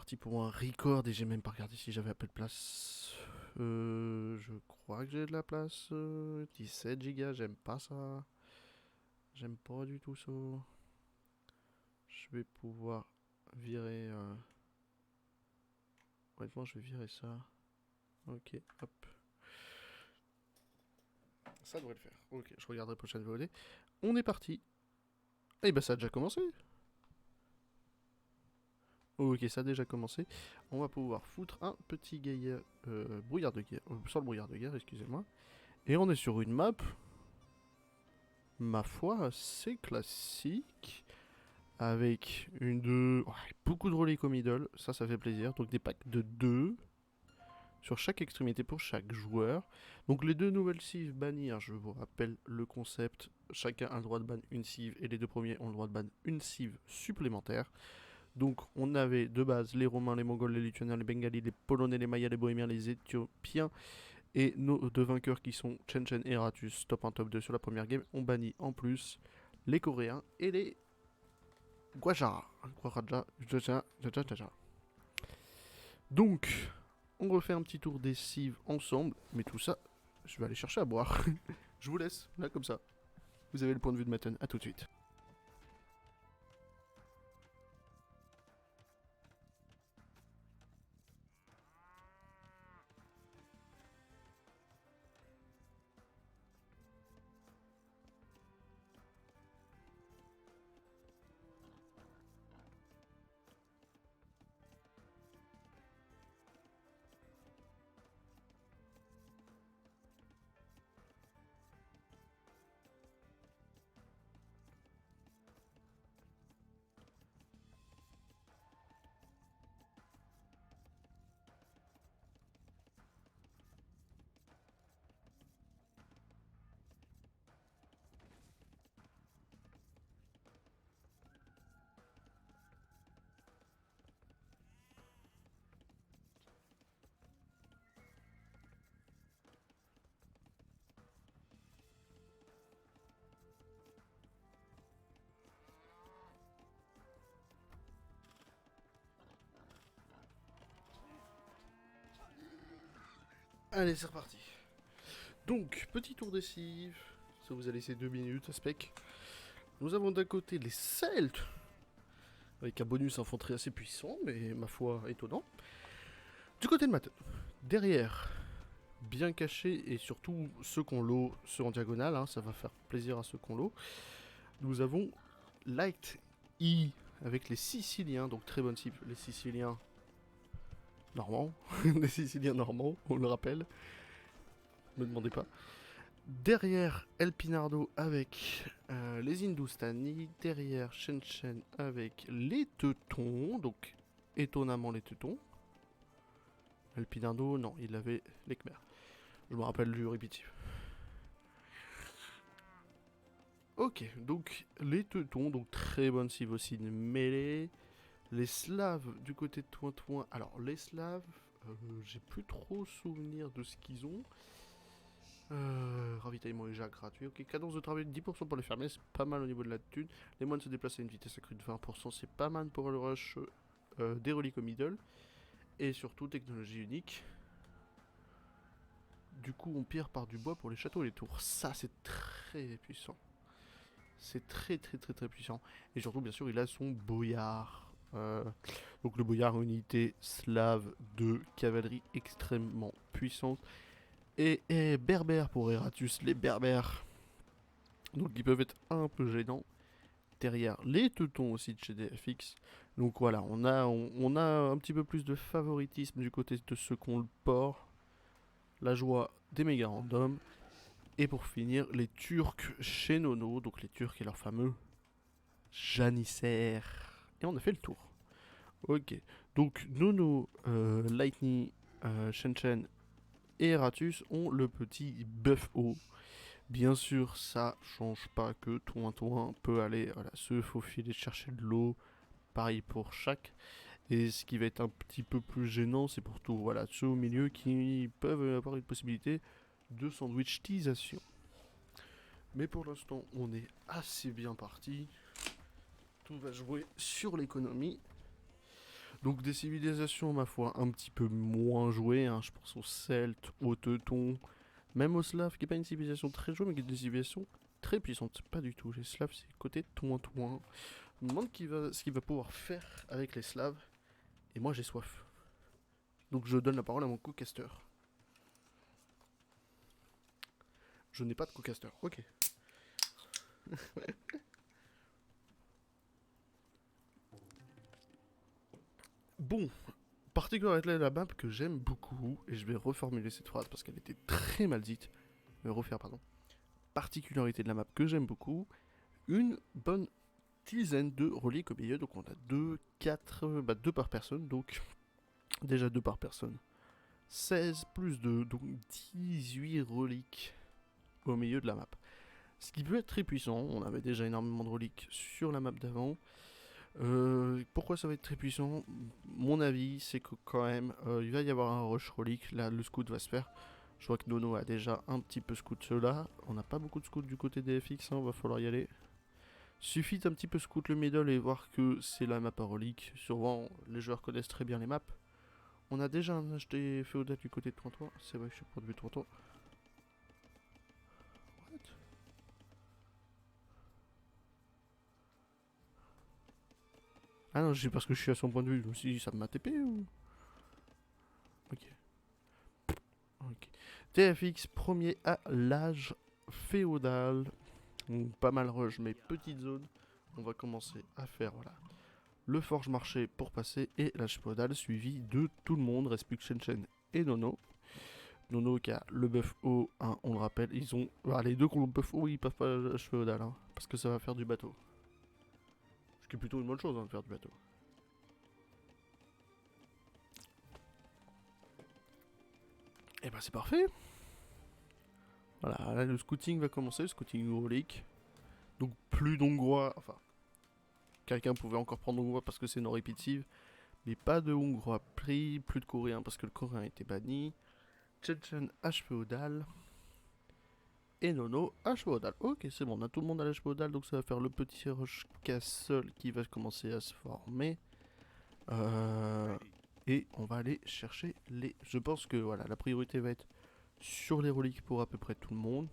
parti pour un record et j'ai même pas regardé si j'avais un peu de place. Je crois que j'ai de la place. 17 gigas, j'aime pas ça. J'aime pas du tout ça. Je vais pouvoir virer. Honnêtement, je vais virer ça. Ok, hop. Ça devrait le faire. Ok, je regarderai prochaine VOD. On est parti. Et bah ça a déjà commencé. Ok, ça a déjà commencé. On va pouvoir foutre un petit gaillard, brouillard de guerre, sans le brouillard de guerre, excusez-moi. Et on est sur une map, ma foi, assez classique, avec beaucoup de reliques au middle, ça fait plaisir. Donc des packs de 2 sur chaque extrémité pour chaque joueur. Donc les deux nouvelles cives bannir, je vous rappelle le concept, chacun a le droit de ban une cive et les deux premiers ont le droit de ban une cive supplémentaire. Donc on avait de base les Romains, les Mongols, les Lituaniens, les Bengalis, les Polonais, les Mayas, les Bohémiens, les Éthiopiens. Et nos deux vainqueurs qui sont Chen Chen et Ratus, top 1, top 2 sur la première game, ont banni en plus les Coréens et les Guajara. Donc, on refait un petit tour des cives ensemble, mais tout ça, je vais aller chercher à boire. Je vous laisse, là comme ça. Vous avez le point de vue de Matten, à tout de suite. Allez, c'est reparti. Donc, petit tour des cives. Ça vous a laissé 2 minutes à spec. Nous avons d'un côté les Celtes, avec un bonus infanterie assez puissant, mais ma foi étonnant. Du côté de Matten, derrière, bien caché, et surtout ceux qu'on l'eau, ceux en diagonale, hein, ça va faire plaisir à ceux qu'on l'eau. Nous avons Light E avec les Siciliens, donc très bonne cible, les Siciliens normands, les Siciliens normands, on le rappelle, me demandez pas. Derrière El Pinardo avec les Hindustani, derrière Shen Shen avec les Teutons, donc étonnamment les Teutons. El Pinardo, non, il avait les Khmers. Je me rappelle du répétitif. Ok, donc les Teutons, donc très bonne cible aussi de mêlée. Les Slaves du côté de Toin-Toin. Alors les Slaves, j'ai plus trop souvenir de ce qu'ils ont. Ravitaillement déjà gratuit. Ok, cadence de travail de 10% pour les fermiers, c'est pas mal au niveau de la thune. Les moines se déplacent à une vitesse accrue de 20%, c'est pas mal pour le rush des reliques au middle. Et surtout, technologie unique. Du coup, on pire par du bois pour les châteaux et les tours. Ça, c'est très puissant. C'est très très très très puissant. Et surtout, bien sûr, il a son boyard. Donc le boyard, unité slave de cavalerie extrêmement puissante. Et berbère pour Eratus, les berbères. Donc ils peuvent être un peu gênants. Derrière les teutons aussi de chez DFX. Donc voilà, on a un petit peu plus de favoritisme du côté de ceux qu'on le port. La joie des méga randoms. Et pour finir, les Turcs chez Nono. Donc les Turcs et leur fameux janissaires. Et on a fait le tour. Ok. Donc Nono, Lightning, Shen Shen et Eratus ont le petit buff haut. Bien sûr, ça change pas que Toin peut aller se faufiler, chercher de l'eau. Pareil pour chaque. Et ce qui va être un petit peu plus gênant, c'est pour tout ceux au milieu qui peuvent avoir une possibilité de sandwichitisation. Mais pour l'instant, on est assez bien parti. Tout va jouer sur l'économie. Donc des civilisations, ma foi, un petit peu moins jouées, hein. Je pense aux Celtes, aux Teutons, même aux Slaves, qui n'est pas une civilisation très jouée, mais qui est une civilisation très puissante. Pas du tout, les Slaves, c'est côté touin-touin. Je me demande ce qu'il va pouvoir faire avec les Slaves, et moi j'ai soif. Donc je donne la parole à mon co-caster. Je n'ai pas de co-caster, ok. Bon, particularité de la map que j'aime beaucoup, et je vais reformuler cette phrase parce qu'elle était très mal dite. Je vais refaire, pardon. Particularité de la map que j'aime beaucoup, une bonne dizaine de reliques au milieu, donc on a 2, 4, 2 par personne, donc déjà 2 par personne. 16 plus 2, donc 18 reliques au milieu de la map. Ce qui peut être très puissant, on avait déjà énormément de reliques sur la map d'avant. Pourquoi ça va être très puissant? Mon avis, c'est que quand même, il va y avoir un rush relique, là le scout va se faire. Je vois que Nono a déjà un petit peu scout ceux-là. On n'a pas beaucoup de scouts du côté des FX, hein, va falloir y aller. Suffit d'un petit peu scout le middle et voir que c'est la map à relique. Souvent, les joueurs connaissent très bien les maps. On a déjà un HD féodal du côté de Tointoin. C'est vrai que je suis pas de vue Tointoin. What? Ah non, c'est parce que je suis à son point de vue. Je me suis dit, ça m'a TP ou. Ok. Ok. TFX, premier à l'âge féodal. Donc, pas mal rush, mais petite zone. On va commencer à faire, voilà, le forge marché pour passer et l'âge féodal suivi de tout le monde, reste plus que Shen et Nono. Nono qui a le buff haut, hein, on le rappelle, ils ont. Voilà, les deux qui ont le buff haut, ils peuvent pas l'âge féodal, hein, parce que ça va faire du bateau. Ce qui est plutôt une bonne chose, hein, de faire du bateau. Et bah c'est parfait. Voilà, là le scouting va commencer, le scouting relique. Donc plus d'Hongrois, enfin, quelqu'un pouvait encore prendre Hongrois parce que c'est non répétitive, mais pas de Hongrois pris, plus de Coréens parce que le Coréen était banni. Tchétchène H féodal. Et Nono H féodal. Ok, c'est bon, on a tout le monde à l'H féodal, donc ça va faire le petit rush castle qui va commencer à se former. Et on va aller chercher les. Je pense que voilà, la priorité va être sur les reliques pour à peu près tout le monde.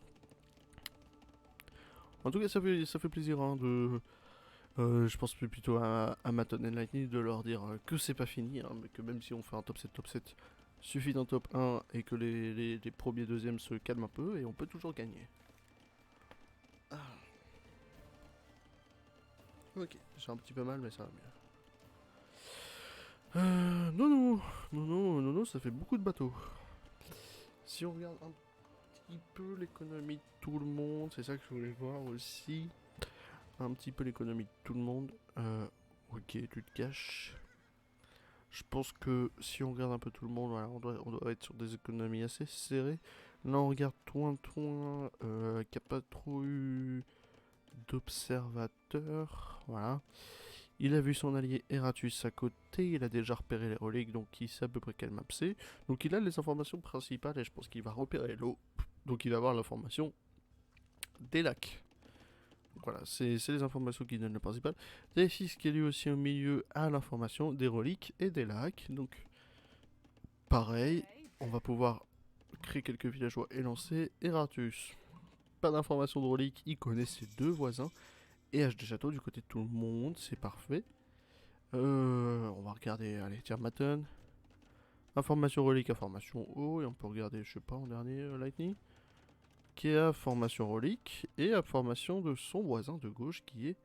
En tout cas, ça fait plaisir hein, de. Je pense plutôt à Maton et Lightning de leur dire que c'est pas fini, hein, mais que même si on fait un top 7, suffit d'un top 1 et que les premiers deuxièmes se calment un peu et on peut toujours gagner. Ah. Ok, j'ai un petit peu mal mais ça va mieux. Non, ça fait beaucoup de bateaux. Si on regarde un petit peu l'économie de tout le monde, c'est ça que je voulais voir aussi. Un petit peu l'économie de tout le monde. Ok, tu te caches. Je pense que si on regarde un peu tout le monde, voilà, on doit être sur des économies assez serrées. Là, on regarde Toin, qui a pas trop eu d'observateurs. Voilà. Il a vu son allié Eratus à côté, il a déjà repéré les reliques, donc il sait à peu près quelle map c'est. Donc il a les informations principales et je pense qu'il va repérer l'eau. Donc il va avoir l'information des lacs. Donc voilà, c'est les informations qui donnent le principal. DFX qui est lui aussi au milieu a l'information des reliques et des lacs. Donc pareil, on va pouvoir créer quelques villageois et lancer Eratus. Pas d'informations de reliques, il connaît ses deux voisins. Et HD Château du côté de tout le monde, c'est parfait. On va regarder, allez, tiens, Maton. Information relique, information eau. Et on peut regarder, je sais pas, en dernier, Lightning. Qui est information relique. Et information de son voisin de gauche qui est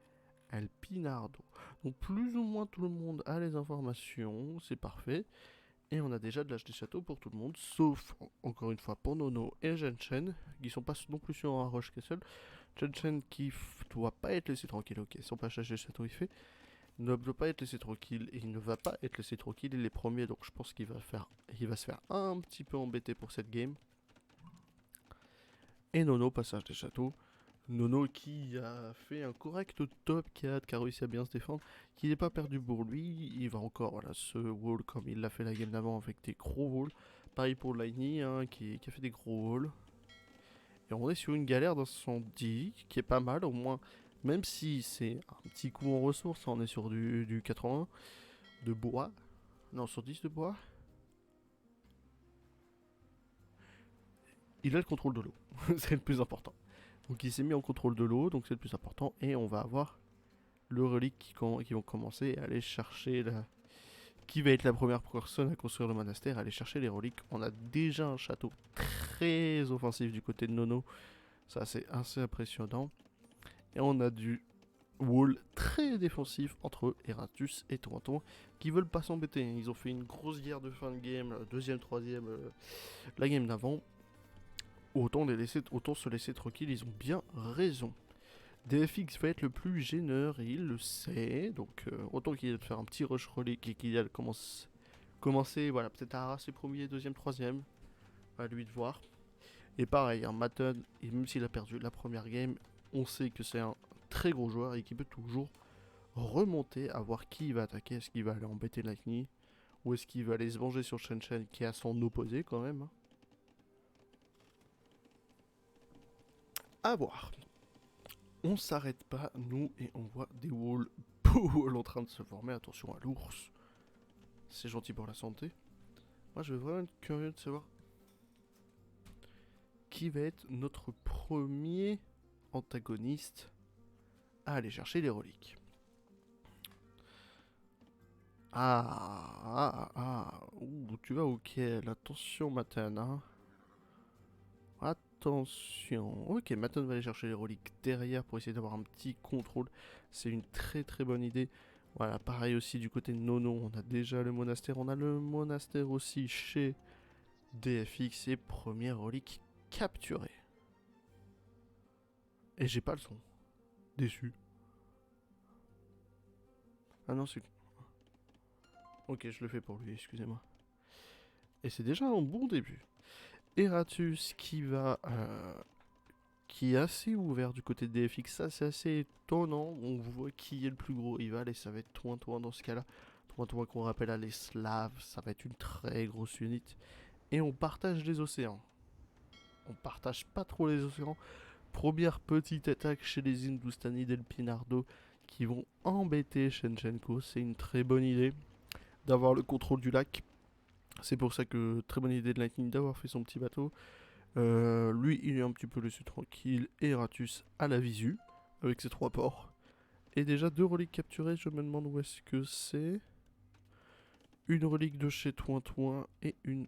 Alpinardo. Donc plus ou moins tout le monde a les informations, c'est parfait. Et on a déjà de l'âge des châteaux pour tout le monde, sauf, encore une fois, pour Nono et Genshen, qui sont pas non plus sur un rush castle. Genshen qui doit pas être laissé tranquille, ok, son passage des châteaux est fait, ne doit pas être laissé tranquille, et il ne va pas être laissé tranquille, il est premier, donc je pense qu'il va se faire un petit peu embêter pour cette game. Et Nono, passage des châteaux. Nono qui a fait un correct top 4, qui a réussi à bien se défendre, qui n'est pas perdu pour lui, il va encore voilà, se wall comme il l'a fait la game d'avant avec des gros walls. Pareil pour Lightning hein, qui a fait des gros walls. Et on est sur une galère d'incendie qui est pas mal, au moins, même si c'est un petit coup en ressources, on est sur du 80 de bois. Non, sur 10 de bois. Il a le contrôle de l'eau. C'est le plus important. Donc il s'est mis en contrôle de l'eau, donc c'est le plus important. Et on va avoir le relique qui vont commencer à aller chercher la... Qui va être la première personne à construire le monastère, à aller chercher les reliques. On a déjà un château très offensif du côté de Nono. Ça c'est assez impressionnant. Et on a du wall très défensif entre Eratus et Toronto qui veulent pas s'embêter. Ils ont fait une grosse guerre de fin de game, deuxième, troisième, la game d'avant. Autant se laisser tranquille, ils ont bien raison. DFX va être le plus gêneur et il le sait, donc autant qu'il ait de faire un petit rush relique et qu'il a commencer, voilà, peut-être à raser premier, deuxième, troisième, à lui de voir. Et pareil, un Matten, même s'il a perdu la première game, on sait que c'est un très gros joueur et qu'il peut toujours remonter à voir qui il va attaquer. Est-ce qu'il va aller embêter Lightning ou est-ce qu'il va aller se venger sur Shen Shen qui est à son opposé quand même, hein. À voir. On s'arrête pas, nous, et on voit des walls en train de se former. Attention à l'ours. C'est gentil pour la santé. Moi, je vais vraiment être curieux de savoir qui va être notre premier antagoniste à aller chercher les reliques. Ouh, tu vas ok. Attention, Matten, hein. Attention. Ok, Matten va aller chercher les reliques derrière pour essayer d'avoir un petit contrôle. C'est une très très bonne idée. Voilà, pareil aussi du côté de Nono, on a déjà le monastère. On a le monastère aussi chez DFX et première relique capturée. Et j'ai pas le son. Déçu. Ah non, c'est... Ok, je le fais pour lui, excusez-moi. Et c'est déjà un bon début. Eratus qui est assez ouvert du côté de DFX, ça c'est assez étonnant. On voit qui est le plus gros rival et ça va être Toin dans ce cas-là. Toin qu'on rappelle à les Slaves, ça va être une très grosse unité. Et on partage les océans. On partage pas trop les océans. Première petite attaque chez les Hindustani del Pinardo qui vont embêter Shenchenko. C'est une très bonne idée d'avoir le contrôle du lac. C'est pour ça que très bonne idée de Lightning d'avoir fait son petit bateau. Lui, il est un petit peu laissé tranquille. Et Eratus à la visu avec ses 3 ports. Et déjà 2 reliques capturées. Je me demande où est-ce que c'est. Une relique de chez Toin et une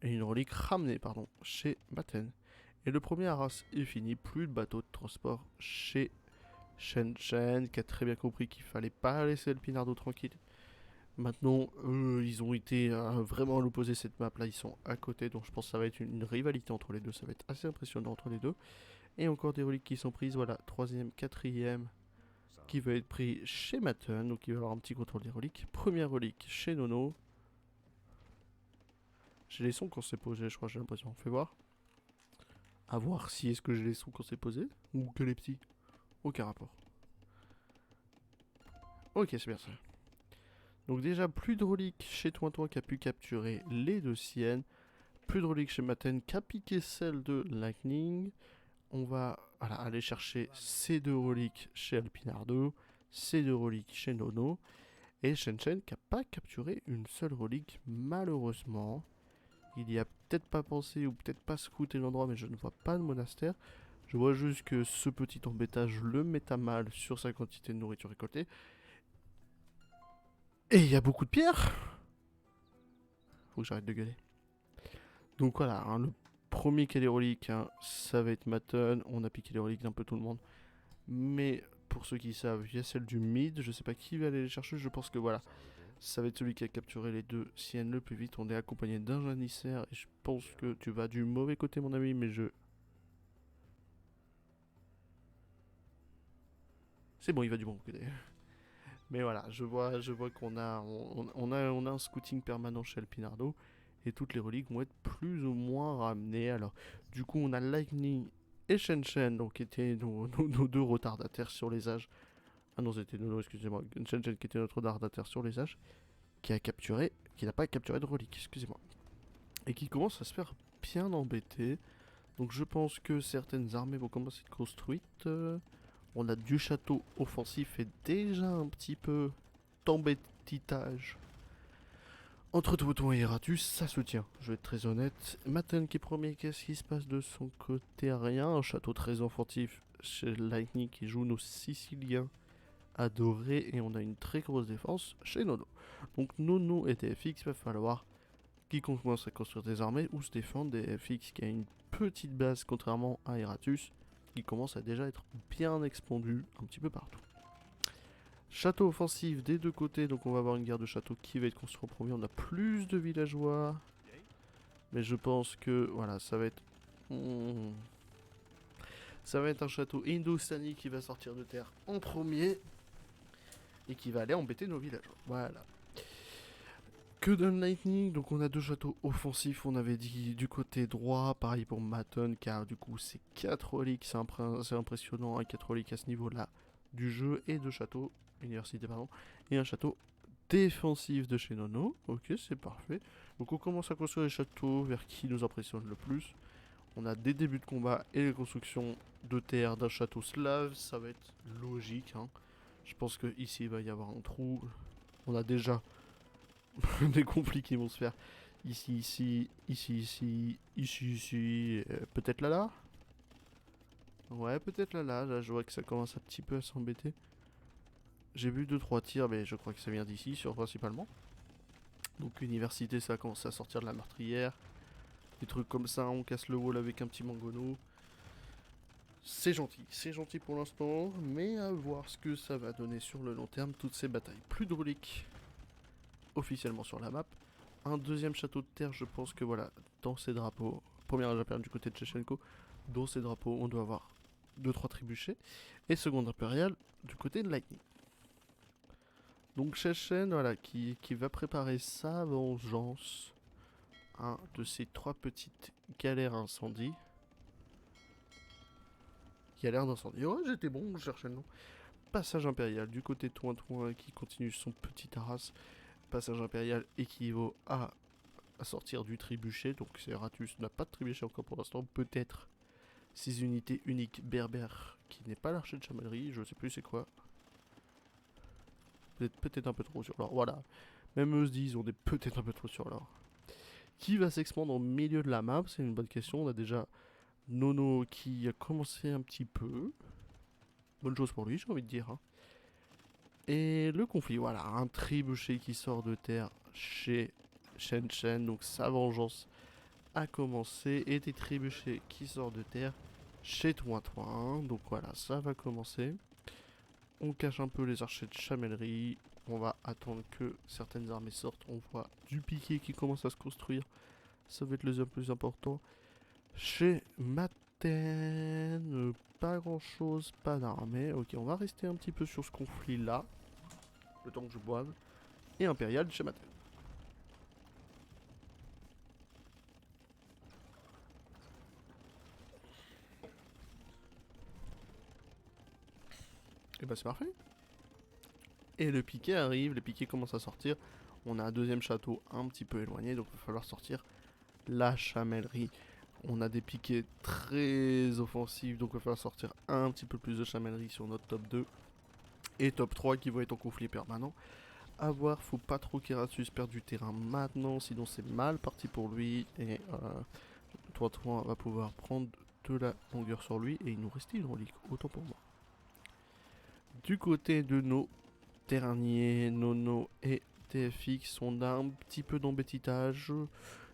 relique ramenée, pardon, chez Matten. Et le premier Arras est fini. Plus de bateau de transport chez Shen Shen, qui a très bien compris qu'il fallait pas laisser le Pinardo tranquille. Maintenant, ils ont été vraiment à l'opposé de cette map là, ils sont à côté, donc je pense que ça va être une rivalité entre les deux, ça va être assez impressionnant entre les deux. Et encore des reliques qui sont prises, voilà, troisième, quatrième, qui va être pris chez Matten, donc il va avoir un petit contrôle des reliques. Première relique chez Nono. J'ai les sons quand c'est posé, je crois, j'ai l'impression. Fais voir. À voir si est-ce que j'ai les sons quand c'est posé, ou que les petits. Aucun rapport. Ok, c'est bien ça. Donc déjà, plus de reliques chez Toin qui a pu capturer les 2 siennes. Plus de reliques chez Matten qui a piqué celle de Lightning. On va aller chercher ces 2 reliques chez Alpinardo. Ces 2 reliques chez Nono. Et Shen Shen qui n'a pas capturé une seule relique, malheureusement. Il y a peut-être pas pensé ou peut-être pas scruté l'endroit, mais je ne vois pas de monastère. Je vois juste que ce petit embêtage le met à mal sur sa quantité de nourriture récoltée. Et il y a beaucoup de pierres. Faut que j'arrête de gueuler. Donc voilà, hein, le premier qui a les reliques, hein, ça va être Matten. On a piqué les reliques d'un peu tout le monde. Mais pour ceux qui savent, il y a celle du mid. Je sais pas qui va aller les chercher. Je pense que voilà, ça va être celui qui a capturé les 2 siennes le plus vite. On est accompagné d'un janissaire. Et je pense que tu vas du mauvais côté, mon ami. Mais c'est bon, il va du bon côté. Mais voilà, je vois qu'on a on a un scouting permanent chez Alpinardo. Et toutes les reliques vont être plus ou moins ramenées. Alors, du coup, on a Lightning et Shen Shen, donc qui étaient nos 2 retardataires sur les âges. Ah non, c'était Nono, excusez-moi. Shen Shen qui était notre retardataire sur les âges, qui n'a pas capturé de reliques, excusez-moi. Et qui commence à se faire bien embêter. Donc je pense que certaines armées vont commencer à être construites. On a du château offensif et déjà un petit peu embêtitage entre Toiton et Eratus, ça se tient, je vais être très honnête. Matten qui est premier, qu'est-ce qui se passe de son côté? Rien, un château très offensif chez Lightning qui joue nos Siciliens adorés et on a une très grosse défense chez Nono. Donc Nono et TFX, il va falloir qu'ils commencent à construire des armées ou se défendre. Des FX qui a une petite base contrairement à Eratus qui commence à déjà être bien expandu un petit peu partout. Château offensif des deux côtés, donc on va avoir une guerre de château qui va être construite en premier. On a plus de villageois, mais je pense que voilà, ça va être ça va être un château hindustani qui va sortir de terre en premier et qui va aller embêter nos villageois. Voilà. Que donne Lightning? Donc on a deux châteaux offensifs, on avait dit du côté droit, pareil pour Maton, car du coup c'est 4 reliques, c'est impressionnant, hein, 4 reliques à ce niveau-là du jeu, et deux châteaux, université pardon, et un château défensif de chez Nono. Ok, c'est parfait. Donc on commence à construire les châteaux vers qui nous impressionne le plus. On a des débuts de combat et les constructions de terre d'un château slave, ça va être logique, hein. Je pense que ici il va y avoir un trou, on a déjà des conflits qui vont se faire ici, peut-être là. Ouais, peut-être là, je vois que ça commence un petit peu à s'embêter. J'ai vu 2-3 tirs, mais je crois que ça vient d'ici, sur principalement. Donc université, ça commence à sortir de la meurtrière. Des trucs comme ça, on casse le wall avec un petit mangono. C'est gentil pour l'instant, mais à voir ce que ça va donner sur le long terme, toutes ces batailles. Plus de reliques officiellement sur la map. Un deuxième château de terre, je pense que voilà, dans ces drapeaux, première âge impérial du côté de Tchechenko, dans ces drapeaux, on doit avoir 2-3 trébuchets. Et seconde impériale du côté de Lightning. Donc Chechen, voilà, qui va préparer sa vengeance. Un de ces 3 petites galères incendie. Galère d'incendie. Ouais, j'étais bon, je cherchais le nom. Passage impérial du côté de Toin qui continue son petit Arras. Passage impérial équivaut à sortir du trébuchet. Donc Eratus n'a pas de trébuchet encore pour l'instant. Peut-être 6 unités uniques berbères qui n'est pas l'archer de chamalerie. Je sais plus c'est quoi. Peut-être un peu trop sur l'or. Voilà. Même eux se disent on est peut-être un peu trop sur l'or. Qui va s'expandre au milieu de la map? C'est une bonne question. On a déjà Nono qui a commencé un petit peu. Bonne chose pour lui, j'ai envie de dire, hein. Et le conflit, voilà, un trébuchet qui sort de terre chez Shen, donc sa vengeance a commencé, et des trébuchets qui sortent de terre chez Toin, donc voilà, ça va commencer. On cache un peu les archers de chamellerie, on va attendre que certaines armées sortent, on voit du piqué qui commence à se construire, ça va être le plus important. Chez Maten, pas grand chose, pas d'armée, ok, on va rester un petit peu sur ce conflit là. Le temps que je boive. Et impérial chez Maten. Et bah c'est parfait. Et le piquet arrive, les piquets commencent à sortir. On a un deuxième château un petit peu éloigné, donc il va falloir sortir la chamellerie. On a des piquets très offensifs, donc il va falloir sortir un petit peu plus de chamellerie sur notre top 2. Et top 3 qui vont être en conflit permanent. A voir, faut pas trop qu'Eratus perde du terrain maintenant, sinon c'est mal parti pour lui. Et Toin va pouvoir prendre de la longueur sur lui et il nous reste hydraulique, autant pour moi. Du côté de nos derniers, Nono et TFX, on a un petit peu d'embêtitage.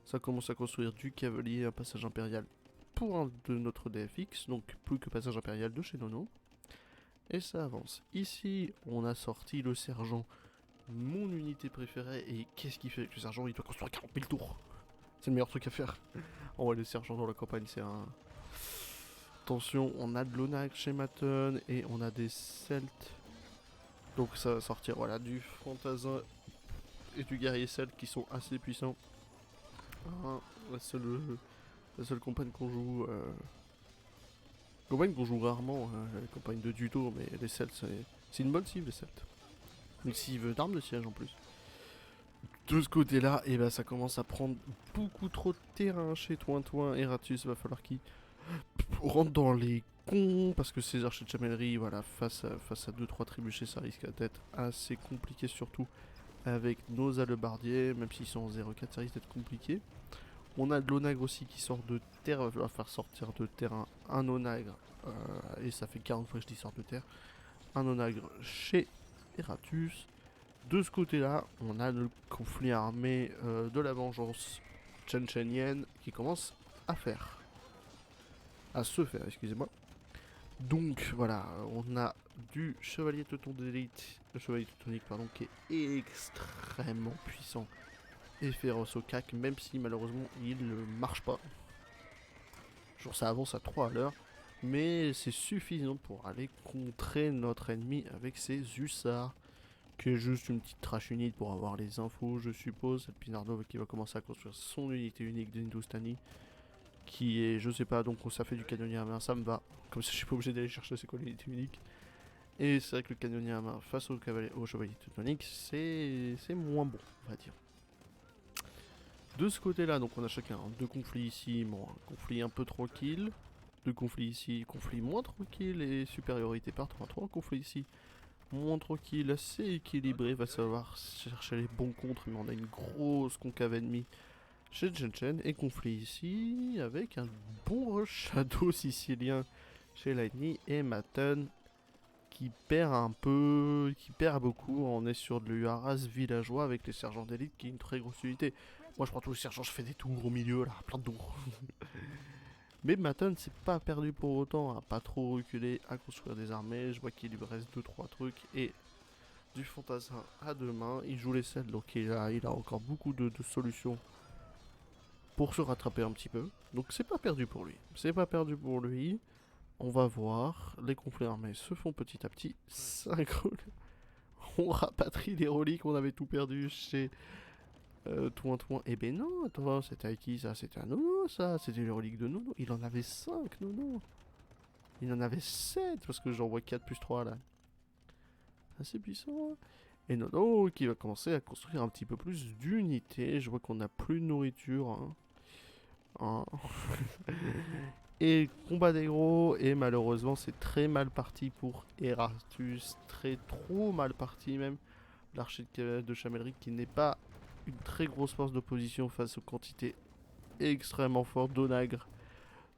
Ça commence à construire du cavalier, un passage impérial pour un de notre DFX, donc plus que passage impérial de chez Nono. Et ça avance. Ici, on a sorti le sergent, mon unité préférée. Et qu'est-ce qu'il fait avec le sergent? Il doit construire 40 000 tours. C'est le meilleur truc à faire. Oh ouais, le sergent dans la campagne, c'est un... Attention, on a de l'Onac chez Maton et on a des Celtes. Donc ça va sortir, voilà, du fantasin et du guerrier celte qui sont assez puissants. Ah, la seule campagne qu'on joue... Campagne qu'on joue rarement, la campagne de Duto, mais les Celtes, c'est une bonne cible, les Celtes. Une cible d'armes de siège en plus. De ce côté-là, et bah ça commence à prendre beaucoup trop de terrain chez Toin. Eratus, va falloir qu'il rentre dans les cons, parce que ces archers de chamellerie, voilà, face à 2-3 trébuchets, ça risque d'être assez compliqué, surtout avec nos alebardiers, même s'ils sont en 0,4, ça risque d'être compliqué. On a de l'onagre aussi qui sort de terre, il va falloir faire sortir de terre un onagre, et ça fait 40 fois que je dis sort de terre, un onagre chez Eratus. De ce côté-là, on a le conflit armé de la vengeance tchétchénienne qui commence à faire. À se faire, excusez-moi. Donc voilà, on a du chevalier teuton d'élite, le chevalier teutonique pardon, qui est extrêmement puissant et féroce au cac, même si malheureusement il ne marche pas. Genre ça avance à 3 à l'heure, mais c'est suffisant pour aller contrer notre ennemi avec ses hussards. Qui est juste une petite trash unit pour avoir les infos, je suppose. C'est Pinardov qui va commencer à construire son unité unique d'Hindustani. Qui est, je sais pas, donc ça fait du canonnier à main, ça me va. Comme ça, je suis pas obligé d'aller chercher c'est quoi l'unité unique. Et c'est vrai que le canonnier à main face au chevalier teutonique, c'est moins bon, on va dire. De ce côté-là, donc on a chacun deux conflits ici, bon, un conflit un peu tranquille. Deux conflits ici, conflit moins tranquille et supériorité par 3-3. Conflit ici, moins tranquille, assez équilibré, va savoir chercher les bons contres, mais on a une grosse concave ennemie chez Chen et conflit ici avec un bon shadow sicilien chez Lightning et Matten qui perd un peu, qui perd beaucoup. On est sur de l'Uaras villageois avec les sergents d'élite qui est une très grosse unité. Moi je prends tous les sergents, je fais des tours au milieu là, plein de tours. Mais Matten c'est pas perdu pour autant, à pas trop reculer, à construire des armées. Je vois qu'il lui reste 2-3 trucs et du fantassin à deux mains. Il joue les selles, donc il a encore beaucoup de solutions pour se rattraper un petit peu. Donc c'est pas perdu pour lui. C'est pas perdu pour lui. On va voir. Les conflits armés se font petit à petit. On rapatrie les reliques. On avait tout perdu chez Touin. Eh ben non, attends, c'était à qui ça? C'était à Nono ça. C'était les reliques de Nono. Il en avait 5 Nono. Il en avait 7 parce que j'en vois 4 plus 3 là. Assez puissant. Et Nono qui va commencer à construire un petit peu plus d'unités. Je vois qu'on n'a plus de nourriture. Et combat des gros, et malheureusement c'est très mal parti pour Eratus, trop mal parti même. L'archer de Chamelric qui n'est pas une très grosse force d'opposition face aux quantités extrêmement fortes d'Onagre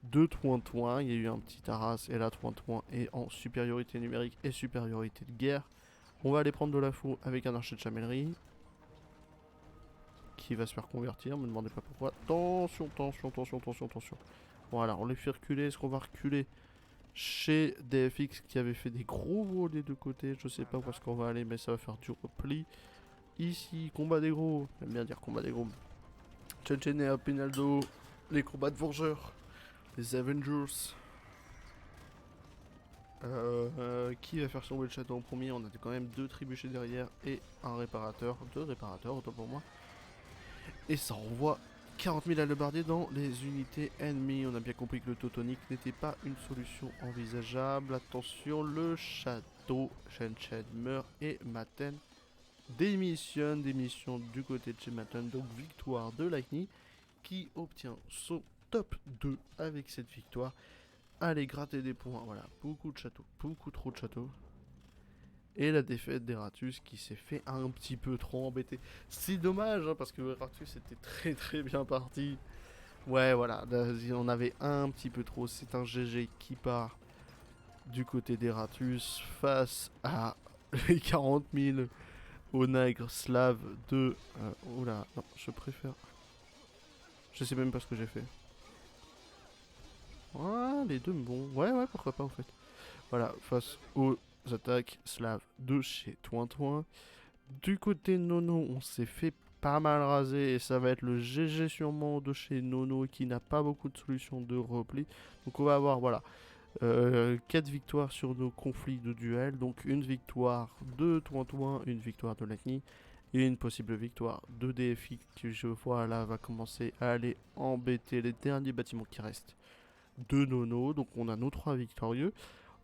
de Toin. Il y a eu un petit Arras et là Toin est en supériorité numérique et supériorité de guerre. On va aller prendre de la fou avec un archer de Chamellerie qui va se faire convertir, me demandez pas pourquoi. Attention. Voilà, on les fait reculer. Est-ce qu'on va reculer chez DFX qui avait fait des gros vols des deux côtés? Je sais pas où est-ce qu'on va aller, mais ça va faire du repli. Ici, combat des gros. J'aime bien dire combat des gros. Tchétchénia, Pinaldo, les combats de vengeurs, les Avengers. Qui va faire tomber le château en premier? On a quand même deux trébuchets derrière et un réparateur. Deux réparateurs, autant pour moi. Et ça envoie 40 000 hallebardiers dans les unités ennemies. On a bien compris que le Teutonique n'était pas une solution envisageable. Attention, le château Shen meurt et Matten démissionne du côté de chez Matten. Donc victoire de Lightning qui obtient son top 2 avec cette victoire. Allez, gratter des points. Voilà, beaucoup de châteaux, beaucoup trop de châteaux. Et la défaite d'Eratus qui s'est fait un petit peu trop embêter. C'est dommage, hein, parce que Eratus était très bien parti. Ouais, voilà, là, on avait un petit peu trop. C'est un GG qui part du côté d'Eratus face à les 40 000 onagres slaves de... oula, non, je préfère... Je sais même pas ce que j'ai fait. Ouais, les deux, bon... Ouais, pourquoi pas en fait. Voilà, face aux attaques slaves de chez Toin. Du côté de Nono, on s'est fait pas mal raser et ça va être le GG sûrement de chez Nono qui n'a pas beaucoup de solutions de repli. Donc on va avoir, voilà, 4 victoires sur nos conflits de duel. Donc une victoire de Toin, une victoire de Lightning et une possible victoire de DFI que je vois là va commencer à aller embêter les derniers bâtiments qui restent de Nono. Donc on a nos 3 victorieux.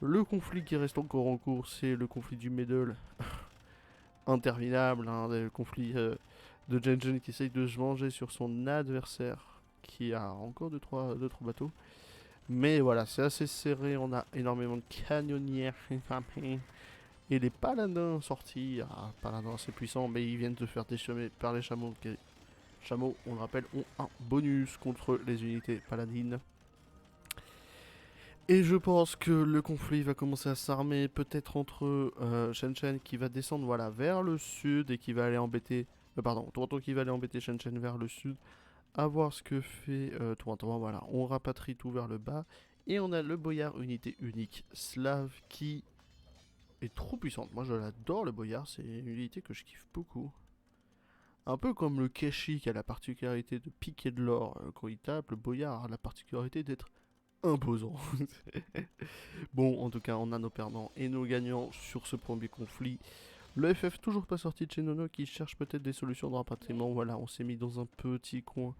Le conflit qui reste encore en cours, c'est le conflit du Middle. Interminable, hein, le conflit de Genjen qui essaye de se venger sur son adversaire, qui a encore 2-3 bateaux. Mais voilà, c'est assez serré, on a énormément de canonnières. Et les paladins sortis, paladins assez puissants, mais ils viennent de faire déchirer par les chameaux. Les chameaux, on le rappelle, ont un bonus contre les unités paladines. Et je pense que le conflit va commencer à s'armer, peut-être entre Shen Shen qui va descendre voilà, vers le sud et qui va aller embêter. Pardon, Toronto qui va aller embêter Shen Shen vers le sud. À voir ce que fait Toronto. Voilà, on rapatrie tout vers le bas. Et on a le boyard unité unique slave qui est trop puissante. Moi je l'adore le boyard, c'est une unité que je kiffe beaucoup. Un peu comme le Keshi qui a la particularité de piquer de l'or quand il tape, le boyard a la particularité d'être imposant. Bon, en tout cas, on a nos perdants et nos gagnants sur ce premier conflit. Le FF toujours pas sorti de chez Nono qui cherche peut-être des solutions de rapatriement. Voilà, on s'est mis dans un petit coin.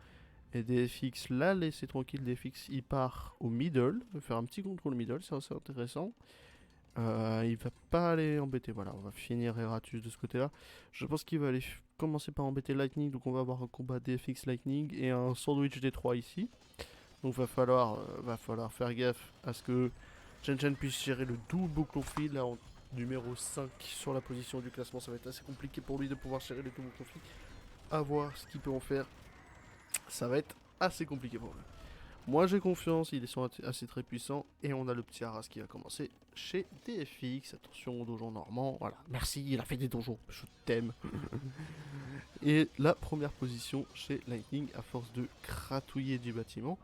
Et DFX l'a laissé tranquille. DFX il part au middle, faire un petit contrôle middle, c'est assez intéressant. Il va pas aller embêter, voilà, on va finir Eratus de ce côté-là. Je pense qu'il va aller commencer par embêter Lightning, donc on va avoir un combat DFX Lightning et un sandwich D3 ici. Donc va falloir faire gaffe à ce que Chen Chen puisse gérer le double conflit. Là, en numéro 5 sur la position du classement, ça va être assez compliqué pour lui de pouvoir gérer le double conflit. À voir ce qu'il peut en faire. Ça va être assez compliqué pour lui. Moi j'ai confiance, ils sont assez très puissants. Et on a le petit Arras qui va commencer chez DFX. Attention aux donjons normands. Voilà, merci, il a fait des donjons. Je t'aime. Et la première position chez Lightning à force de gratouiller du bâtiment.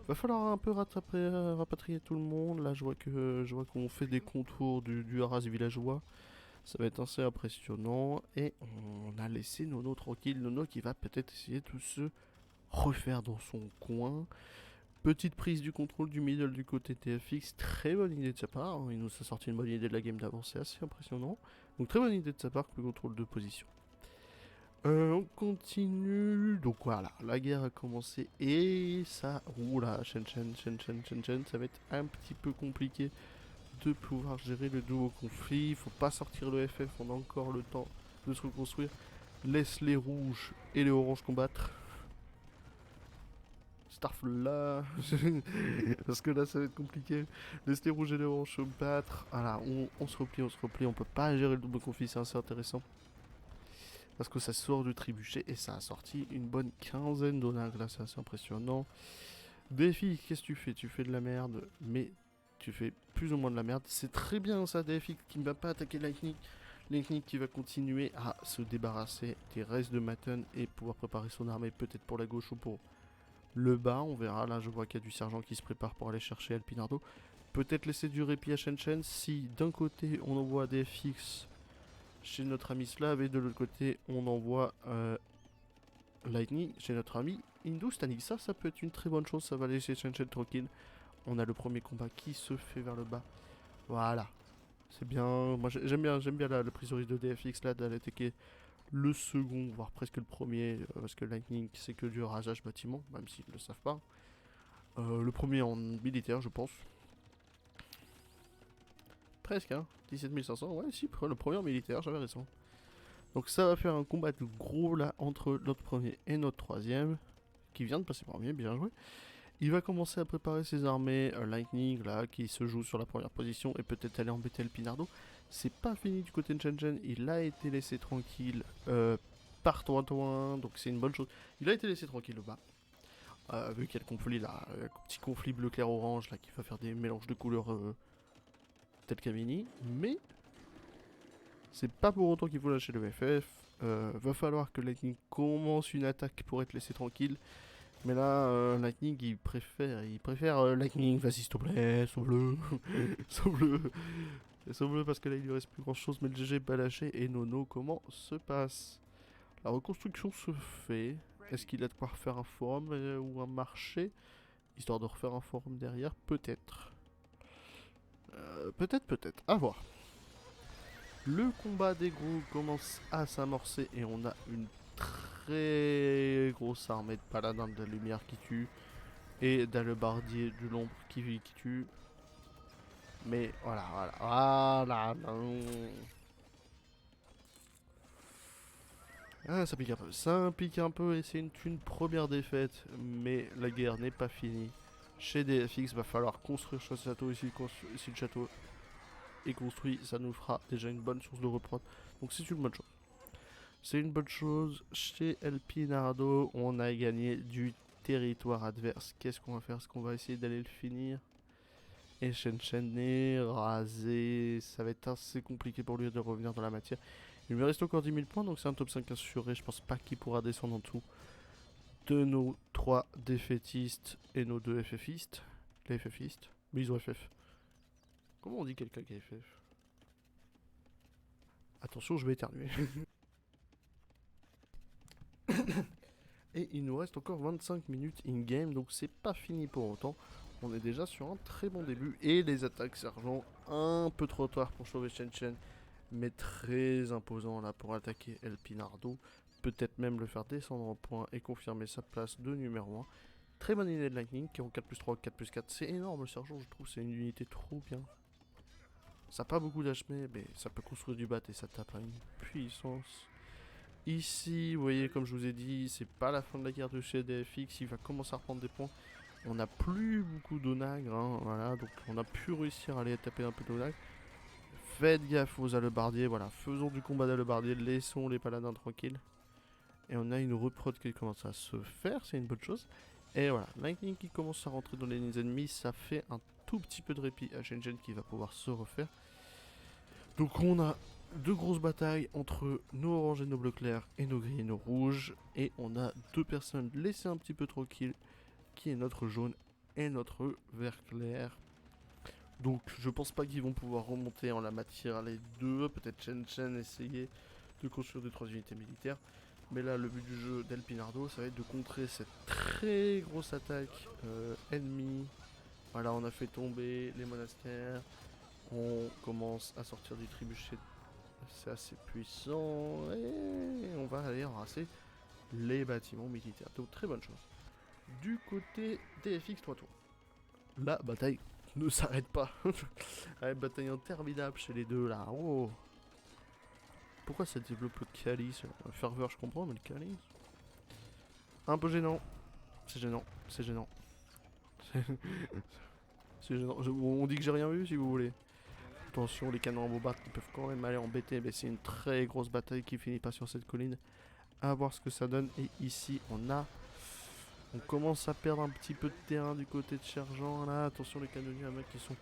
Va falloir un peu rapatrier tout le monde. Là je vois qu'on fait des contours du Arras villageois. Ça va être assez impressionnant. Et on a laissé Nono tranquille. Nono qui va peut-être essayer de se refaire dans son coin. Petite prise du contrôle du middle du côté TFX, très bonne idée de sa part. Il nous a sorti une bonne idée de la game d'avant, c'est assez impressionnant. Donc très bonne idée de sa part, le contrôle de position. On continue. Donc voilà, la guerre a commencé et ça. Oula, Shen, ça va être un petit peu compliqué de pouvoir gérer le nouveau conflit. Il faut pas sortir le FF, on a encore le temps de se reconstruire. Laisse les rouges et les oranges combattre. Starfall là. Parce que là ça va être compliqué. Laisse les rouges et les oranges se battre. Voilà, on se replie. On peut pas gérer le double conflit, c'est assez intéressant. Parce que ça sort du trébuchet et ça a sorti une bonne quinzaine d'onags. Là, c'est assez impressionnant. Défi, qu'est-ce que tu fais? Tu fais de la merde, mais tu fais plus ou moins de la merde. C'est très bien ça, Défi, qui ne va pas attaquer Lightning. Lightning qui va continuer à se débarrasser des restes de Matten et pouvoir préparer son armée peut-être pour la gauche ou pour le bas. On verra. Là, je vois qu'il y a du sergent qui se prépare pour aller chercher Alpinardo. Peut-être laisser du répit à Shen Shen si d'un côté on envoie des FX chez notre ami Slav et de l'autre côté on envoie Lightning chez notre ami Hindustani. Ça peut être une très bonne chose, ça va laisser Shen Shen tranquille. On a le premier combat qui se fait vers le bas. Voilà, c'est bien. Moi j'aime bien la prise de DFX là d'aller attaquer le second, voire presque le premier, parce que Lightning c'est que du rasage bâtiment, même s'ils ne le savent pas. Le premier en militaire je pense. Presque hein, 17 500, ouais si, le premier en militaire, j'avais raison. Donc ça va faire un combat de gros là entre notre premier et notre troisième, qui vient de passer premier, bien joué. Il va commencer à préparer ses armées, Lightning là, qui se joue sur la première position et peut-être aller embêter le Pinardo. C'est pas fini du côté de Shenzhen, il a été laissé tranquille par Toin, donc c'est une bonne chose. Il a été laissé tranquille au bas. Vu qu'il y a le conflit là, un petit conflit bleu clair orange là qui va faire des mélanges de couleurs tel Camini, mais c'est pas pour autant qu'il faut lâcher le FF. Va falloir que Lightning commence une attaque pour être laissé tranquille. Mais là, Lightning, il préfère Lightning, vas-y s'il te plaît, sauve-le, sauve-le, sauve-le parce que là il lui reste plus grand chose, mais le GG est pas lâché. Et Nono, comment se passe? La reconstruction se fait. Est-ce qu'il a de quoi refaire un forum ou un marché? Histoire de refaire un forum derrière, peut-être. Peut-être, à voir. Le combat des gros commence à s'amorcer et on a une très grosse armée de paladins de la lumière qui tue et d'alebardiers de l'ombre qui tue. Mais voilà. Ah, ça pique un peu et c'est une première défaite, mais la guerre n'est pas finie. Chez DFX, va falloir construire ce château. Et si le château est construit, ça nous fera déjà une bonne source de reprod. Donc c'est une bonne chose. C'est une bonne chose. Chez El Pinardo, on a gagné du territoire adverse. Qu'est-ce qu'on va faire? Est-ce qu'on va essayer d'aller le finir et Shen raser? Ça va être assez compliqué pour lui de revenir dans la matière. Il me reste encore 10 000 points, donc c'est un top 5 assuré. Je pense pas qu'il pourra descendre en dessous de nos 3 défaitistes et nos 2 FFistes. Les FFistes. Mais ils ont FF. Comment on dit quelqu'un qui a FF? Attention, je vais éternuer. Et il nous reste encore 25 minutes in-game, donc c'est pas fini pour autant. On est déjà sur un très bon début. Et les attaques sergent un peu trop tard pour sauver Shen, mais très imposant là pour attaquer El Pinardo. Peut-être même le faire descendre en point et confirmer sa place de numéro 1. Très bonne idée de Lightning qui est en 4+3, 4+4. C'est énorme le sergent, je trouve, c'est une unité trop bien. Ça n'a pas beaucoup d'HP, mais ça peut construire du bat et ça tape à une puissance. Ici, vous voyez, comme je vous ai dit, c'est pas la fin de la guerre de chez DFX, il va commencer à reprendre des points. On n'a plus beaucoup d'onagres, hein, voilà, donc on a pu réussir à aller taper un peu d'onagres. Faites gaffe aux alebardiers, voilà, faisons du combat d'alebardiers, laissons les paladins tranquilles. Et on a une reprod qui commence à se faire, c'est une bonne chose. Et voilà, Lightning qui commence à rentrer dans les lignes ennemies, ça fait un tout petit peu de répit à Shen qui va pouvoir se refaire. Donc on a deux grosses batailles entre nos oranges et nos bleus clairs et nos gris et nos rouges. Et on a deux personnes laissées un petit peu tranquilles, qui est notre jaune et notre vert clair. Donc je pense pas qu'ils vont pouvoir remonter en la matière les deux. Peut-être Shen essayer de construire 2-3 unités militaires. Mais là le but du jeu d'El Pinardo ça va être de contrer cette très grosse attaque ennemie. Voilà, on a fait tomber les monastères. On commence à sortir du trébuchet. C'est assez puissant. Et on va aller embrasser les bâtiments militaires. Donc très bonne chose. Du côté DFX 3 tours. La bataille ne s'arrête pas. La bataille interminable chez les deux là. Oh. Pourquoi ça développe le calice? Ferveur je comprends, mais le calice. Un peu gênant. C'est gênant. C'est gênant. C'est gênant. On dit que j'ai rien vu si vous voulez. Attention, les canons à bobat qui peuvent quand même aller embêter. Mais c'est une très grosse bataille qui finit pas sur cette colline. À voir ce que ça donne. Et ici, on commence à perdre un petit peu de terrain du côté de Sergent. Là, attention, les canonniers à main qui sont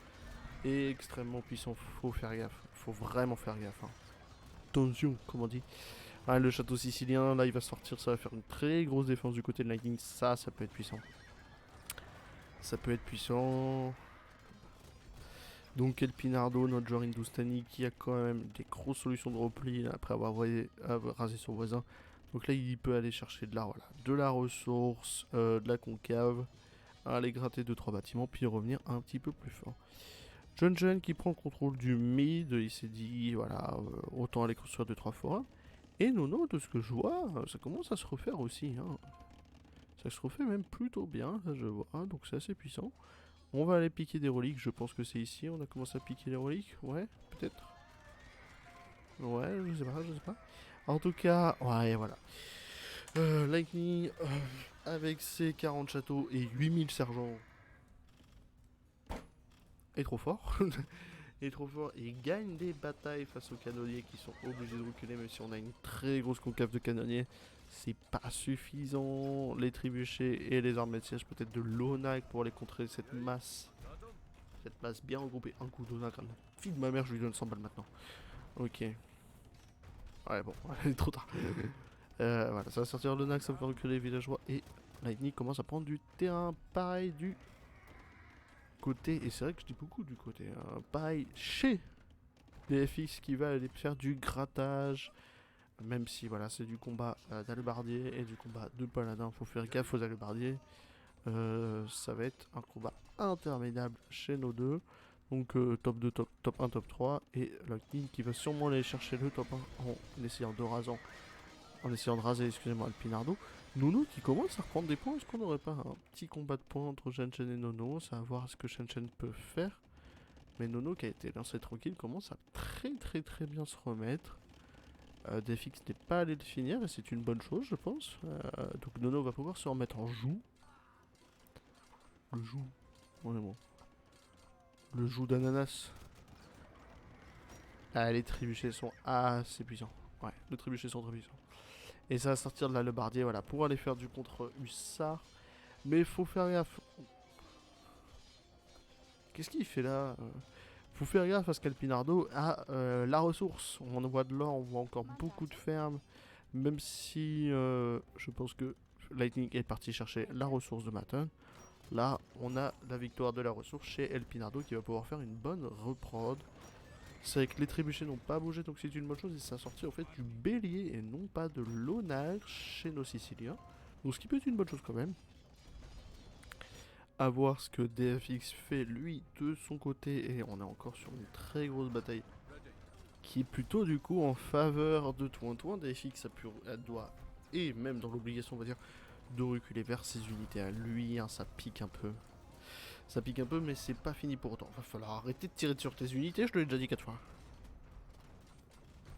extrêmement puissants. Faut faire gaffe. Faut vraiment faire gaffe. Hein. Attention, comme on dit. Ah, le château sicilien, là, il va sortir. Ça va faire une très grosse défense du côté de Lightning. Ça peut être puissant. Ça peut être puissant. Donc El Pinardo, notre joueur Hindustani, qui a quand même des grosses solutions de repli là, après avoir rasé son voisin. Donc là il peut aller chercher de la ressource, de la concave, aller gratter 2-3 bâtiments, puis revenir un petit peu plus fort. John qui prend le contrôle du mid, il s'est dit voilà, autant aller construire 2-3 forats. Et Nono, de ce que je vois, ça commence à se refaire aussi. Hein. Ça se refait même plutôt bien, là je vois, donc c'est assez puissant. On va aller piquer des reliques, je pense que c'est ici, on a commencé à piquer les reliques, ouais, peut-être. Ouais, je sais pas. En tout cas, ouais, voilà. Lightning, avec ses 40 châteaux et 8000 sergents, est trop fort. Est trop fort et gagne des batailles face aux canonniers qui sont obligés de reculer, même si on a une très grosse concave de canonniers. C'est pas suffisant. Les trébuchets et les armées de siège, peut-être de l'ONAC pour aller contrer cette masse. Cette masse bien regroupée. Un coup d'ONAC. Fille de ma mère, je lui donne 100 balles maintenant. Ok. Ouais, bon, trop tard. Voilà, ça va sortir l'ONAC, ça va reculer les villageois. Et Lightning commence à prendre du terrain. Pareil, du côté. Et c'est vrai que je dis beaucoup du côté. Hein, pareil, chez DFX qui va aller faire du grattage. Même si voilà, c'est du combat d'alebardier et du combat de paladin, faut faire gaffe aux alebardiers. Ça va être un combat interminable chez nos deux. Donc top 2, top 1, top 3. Et Lightning qui va sûrement aller chercher le top 1 en essayant de raser, excusez-moi, le Pinardo. Nono qui commence à reprendre des points. Est-ce qu'on n'aurait pas un petit combat de points entre Shen et Nono? Ça va voir ce que Shen peut faire. Mais Nono qui a été lancé tranquille commence à très bien se remettre. DFX n'est pas allé le finir et c'est une bonne chose je pense. Donc Nono va pouvoir se remettre en joue. Le joue. Ouais, bon. Le joug d'ananas. Ah, les trébuchets sont assez puissants. Ouais, les trébuchets sont très puissants. Et ça va sortir de la lebardier, voilà, pour aller faire du contre-hussard. Mais il faut faire gaffe. Qu'est-ce qu'il fait là Faut faire gaffe parce qu'Alpinardo a la ressource. On voit de l'or, on voit encore beaucoup de fermes. Même si je pense que Lightning est parti chercher la ressource de Maton. Là, on a la victoire de la ressource chez El Pinardo qui va pouvoir faire une bonne reprod. C'est vrai que les trébuchets n'ont pas bougé, donc c'est une bonne chose. Et ça a sorti en fait du bélier et non pas de l'onagre chez nos Siciliens. Donc ce qui peut être une bonne chose quand même. À voir ce que DFX fait lui de son côté. Et on est encore sur une très grosse bataille qui est plutôt du coup en faveur de Toin. DFX doit, et même dans l'obligation on va dire, de reculer vers ses unités à lui, hein, ça pique un peu. Ça pique un peu, mais c'est pas fini pour autant. Va falloir arrêter de tirer sur tes unités, je te l'ai déjà dit 4 fois.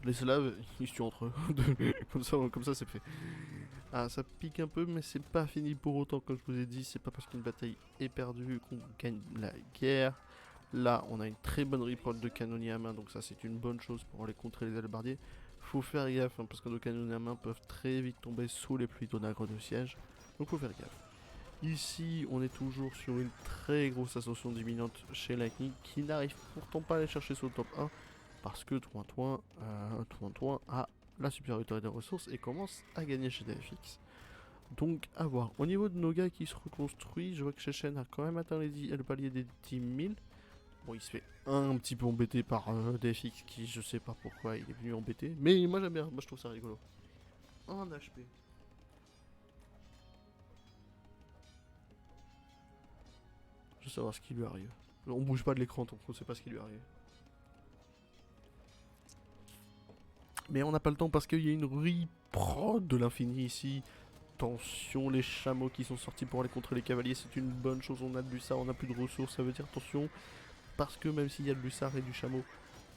Les Slaves, ils se tuent entre eux. comme ça c'est fait. Ah, ça pique un peu, mais c'est pas fini pour autant, comme je vous ai dit. C'est pas parce qu'une bataille est perdue qu'on gagne la guerre. Là, on a une très bonne reprod de canonniers à main, donc ça c'est une bonne chose pour aller contrer les hallebardiers. Faut faire gaffe, hein, parce que nos canonniers à main peuvent très vite tomber sous les pluies d'onagre de siège. Donc faut faire gaffe. Ici, on est toujours sur une très grosse ascension imminente chez Lightning, qui n'arrive pourtant pas à aller chercher sur le top 1, parce que Toin a la supériorité des ressources et commence à gagner chez DFX. Donc à voir. Au niveau de nos gars qui se reconstruisent, je vois que Chechen a quand même atteint le palier des 10 000. Bon, il se fait un petit peu embêter par DFX qui, je sais pas pourquoi, il est venu embêter. Mais moi j'aime bien, moi je trouve ça rigolo. 1 HP. Je veux savoir ce qui lui arrive. On bouge pas de l'écran donc on sait pas ce qui lui arrive. Mais on n'a pas le temps parce qu'il y a une reprod de l'infini ici. Attention, les chameaux qui sont sortis pour aller contre les cavaliers, c'est une bonne chose. On a de l'hussard, on a plus de ressources, ça veut dire attention. Parce que même s'il y a de l'hussard et du chameau,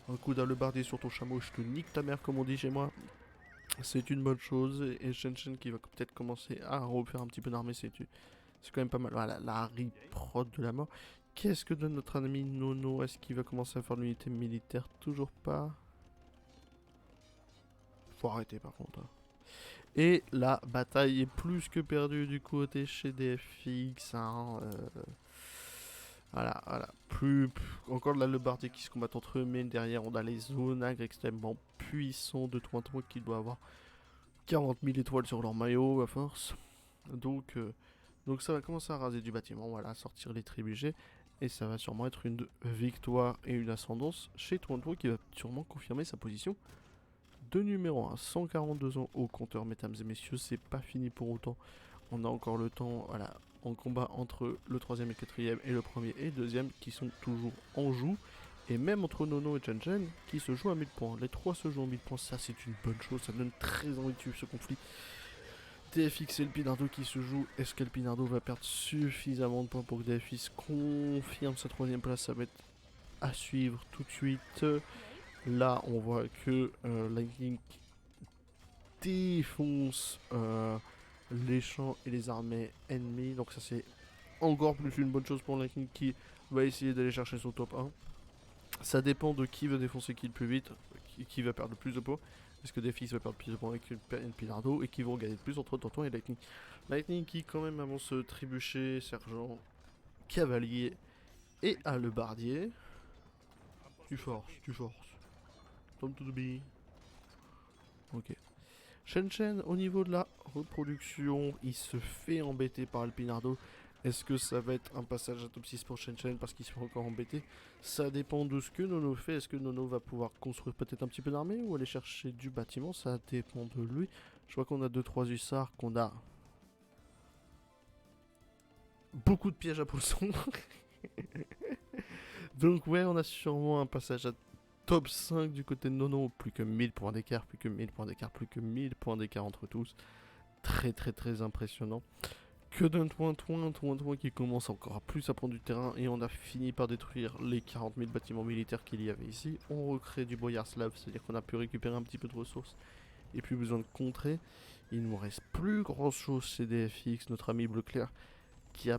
un coup d'hallebardier sur ton chameau, je te nique ta mère comme on dit chez moi. C'est une bonne chose. Et Shen qui va peut-être commencer à refaire un petit peu d'armée, c'est quand même pas mal. Voilà, la reprod de la mort. Qu'est-ce que donne notre ami Nono? Est-ce qu'il va commencer à faire l'unité militaire? Toujours pas. Faut arrêter par contre. Et la bataille est plus que perdue du côté chez DFX. Hein, voilà. Encore de la lebardier qui se combattent entre eux, mais derrière on a les zonagres extrêmement puissants de Toin qui doivent avoir 40 000 étoiles sur leur maillot à force. Donc ça va commencer à raser du bâtiment, voilà, sortir les trébuchets. Et ça va sûrement être une victoire et une ascendance chez Toin qui va sûrement confirmer sa position de numéro 1. 142 ans au compteur, mesdames et messieurs, c'est pas fini pour autant. On a encore le temps, voilà, en combat entre le 3ème et le 4ème et le 1er et le 2ème qui sont toujours en joue. Et même entre Nono et Chen qui se jouent à 1000 points. Les 3 se jouent à 1000 points, ça c'est une bonne chose, ça donne très envie de suivre ce conflit. DFX et le Pinardo qui se jouent. Est-ce que le Pinardo va perdre suffisamment de points pour que DFX confirme sa 3ème place? Ça va être à suivre tout de suite. Là, on voit que Lightning défonce les champs et les armées ennemies. Donc ça c'est encore plus une bonne chose pour Lightning qui va essayer d'aller chercher son top 1. Ça dépend de qui va défoncer qui le plus vite, qui va perdre le plus de points. Est-ce que DFX va perdre plus de points avec une Pinardo et qui vont gagner plus entre Tonton et Lightning. Lightning qui quand même avance trébucher, sergent, cavalier et hallebardier. Tu forces. Tom to the bee. Ok. Shen, au niveau de la reproduction, il se fait embêter par Alpinardo. Est-ce que ça va être un passage à top 6 pour Shen parce qu'il se fait encore embêter? Ça dépend de ce que Nono fait. Est-ce que Nono va pouvoir construire peut-être un petit peu d'armée ou aller chercher du bâtiment? Ça dépend de lui. Je vois qu'on a 2-3 hussards, qu'on a beaucoup de pièges à poissons. Donc ouais, on a sûrement un passage à top 5 du côté de Nono. Plus que 1000 points d'écart, plus que 1000 points d'écart entre tous. Très impressionnant. Que d'un Toin qui commence encore plus à prendre du terrain et on a fini par détruire les 40 000 bâtiments militaires qu'il y avait ici. On recrée du boyard slave, c'est-à-dire qu'on a pu récupérer un petit peu de ressources et plus besoin de contrer. Il ne nous reste plus grand chose chez DFX, notre ami bleu clair qui a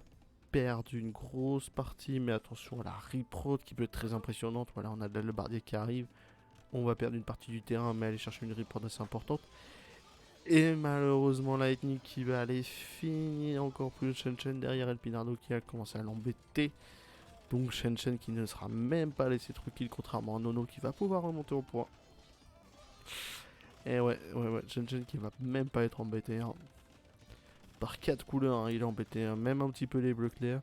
perdu une grosse partie, mais attention à la reprod qui peut être très impressionnante. Voilà, on a de la Lebardier qui arrive. On va perdre une partie du terrain, mais aller chercher une reprod assez importante. Et malheureusement, Lightning qui va aller finir encore plus Shen derrière El Pinardo qui a commencé à l'embêter. Donc Shen qui ne sera même pas laissé tranquille, contrairement à Nono qui va pouvoir remonter au point. Et ouais, Shen qui va même pas être embêté. Hein. Par 4 couleurs, hein, il est embêté, hein, même un petit peu les bleus clairs.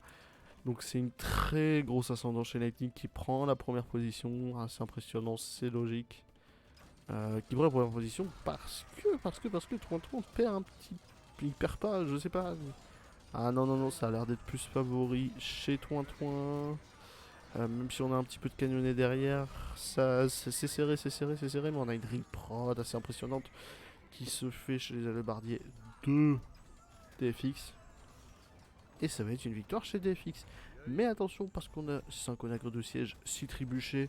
Donc c'est une très grosse ascendance chez Lightning qui prend la première position. Assez impressionnant, c'est logique. Qui prend la première position parce que Toin perd un petit. Il perd pas, je sais pas. Ah non, ça a l'air d'être plus favori chez Toin. Même si on a un petit peu de cannonnet derrière, ça c'est serré, mais on a une ring prod assez impressionnante qui se fait chez les Alebardiers de DFX. Et ça va être une victoire chez DFX. Mais attention parce qu'on a 5 onagres de siège, 6 trébuchés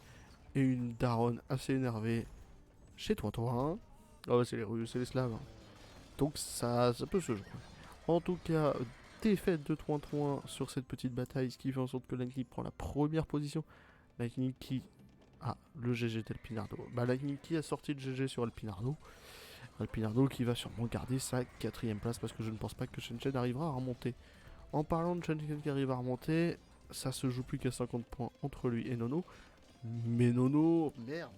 et une daronne assez énervée chez Toin. Ah ouais, c'est les Russes, c'est les Slaves. Hein. Donc ça peut se jouer. En tout cas, défaite de Toin sur cette petite bataille, ce qui fait en sorte que Lightning prend la première position. Lightning qui... Ah, le GG d'El Pinardo. Bah Lightning qui a sorti le GG sur El Pinardo. El Pinardo qui va sûrement garder sa 4ème place parce que je ne pense pas que Shen arrivera à remonter. En parlant de Shen qui arrive à remonter, ça se joue plus qu'à 50 points entre lui et Nono. Mais Nono... Merde.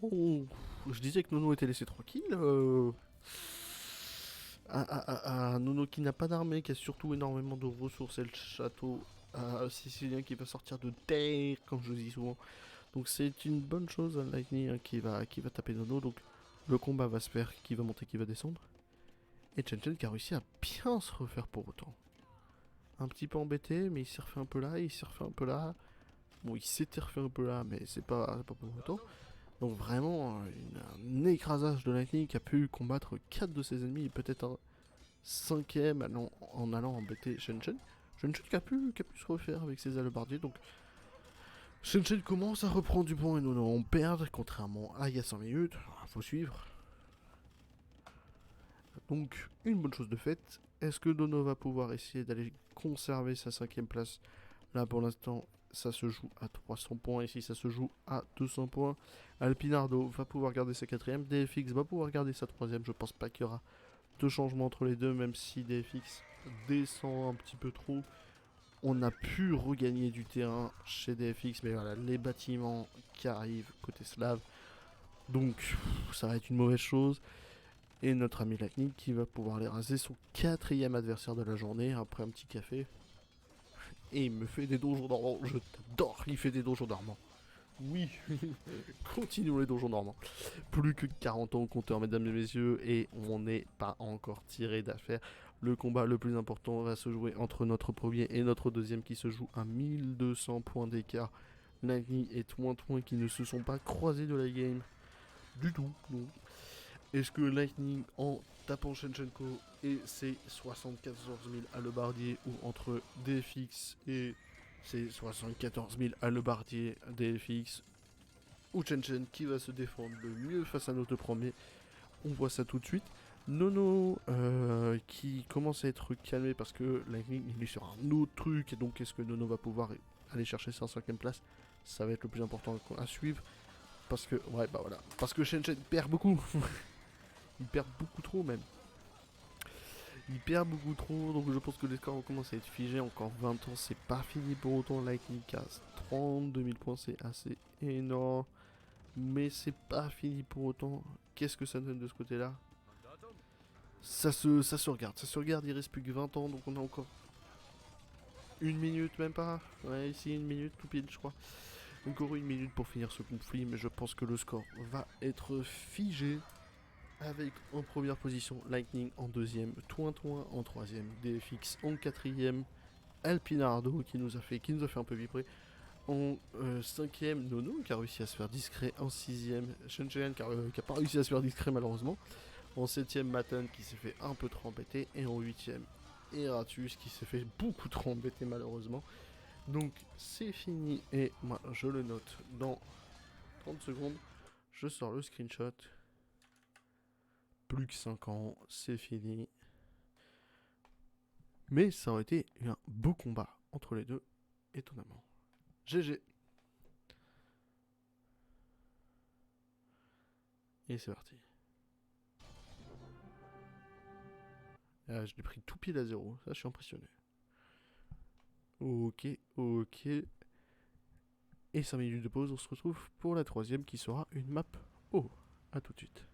Oh, je disais que Nono était laissé tranquille. Nono qui n'a pas d'armée, qui a surtout énormément de ressources et le château sicilien qui va sortir de terre, comme je dis souvent. Donc c'est une bonne chose, Lightning hein, qui va taper Nono. Donc le combat va se faire, qui va monter, qui va descendre. Et Chen qui a réussi à bien se refaire pour autant. Un petit peu embêté, mais il s'est refait un peu là, il s'est refait un peu là. Bon, il s'était refait un peu là, mais c'est pas pour autant. Donc vraiment un écrasage de Lightning qui a pu combattre 4 de ses ennemis et peut-être un 5ème en allant embêter Shen. Shen qui a pu se refaire avec ses alebardiers. Donc Shen commence à reprendre du bon et Nono on perd, contrairement à il y a 100 minutes. Faut suivre. Donc une bonne chose de faite. Est-ce que Nono va pouvoir essayer d'aller conserver sa 5ème place? Là pour l'instant ça se joue à 300 points, ici ça se joue à 200 points. Alpinardo va pouvoir garder sa 4ème, DFX va pouvoir garder sa 3ème, je pense pas qu'il y aura de changement entre les deux, même si DFX descend un petit peu trop. On a pu regagner du terrain chez DFX, mais voilà, les bâtiments qui arrivent côté slave, donc ça va être une mauvaise chose. Et notre ami Lightning qui va pouvoir les raser, son 4ème adversaire de la journée, après un petit café. Et il me fait des donjons normands. Je t'adore, il fait des donjons normands. Oui, continuons les donjons normands. Plus que 40 ans au compteur, mesdames et messieurs, et on n'est pas encore tiré d'affaire. Le combat le plus important va se jouer entre notre premier et notre deuxième qui se joue à 1200 points d'écart. Lightning et Toin qui ne se sont pas croisés de la game du tout. Non. Est-ce que Lightning en tapant Shenchenko et ses 74 000 alebardiers ou entre DFX et ses 74 000 alebardiers DFX ou Chen qui va se défendre le mieux face à notre premier? On voit ça tout de suite. Nono qui commence à être calmé parce que Lightning il est sur un autre truc et donc est-ce que Nono va pouvoir aller chercher sa 5ème place? Ça va être le plus important à suivre parce que ouais bah voilà parce que Shen perd beaucoup. Il perd beaucoup trop même. Il perd beaucoup trop, donc je pense que les scores vont commencer à être figés. Encore 20 ans, c'est pas fini pour autant. Lightning casse 32 000 points, c'est assez énorme. Mais c'est pas fini pour autant. Qu'est-ce que ça donne de ce côté-là? Ça se regarde, il reste plus que 20 ans, donc on a encore une minute, même pas. Ouais, ici une minute, tout pile, je crois. Encore une minute pour finir ce conflit, mais je pense que le score va être figé. Avec en première position Lightning en deuxième, Toin en troisième, DFX en quatrième, Alpinardo qui nous a fait un peu vibrer en cinquième, Nono qui a réussi à se faire discret en sixième, Shen qui a pas réussi à se faire discret malheureusement, en septième Matten qui s'est fait un peu trop embêter et en huitième Eratus qui s'est fait beaucoup trop embêter malheureusement. Donc c'est fini et moi je le note dans 30 secondes, je sors le screenshot. Plus que 5 ans, c'est fini. Mais ça aurait été un beau combat entre les deux, étonnamment. GG. Et c'est parti. Ah, je l'ai pris tout pile à 0. Ça, je suis impressionné. Ok, ok. Et 5 minutes de pause, on se retrouve pour la troisième qui sera une map. Oh, à tout de suite.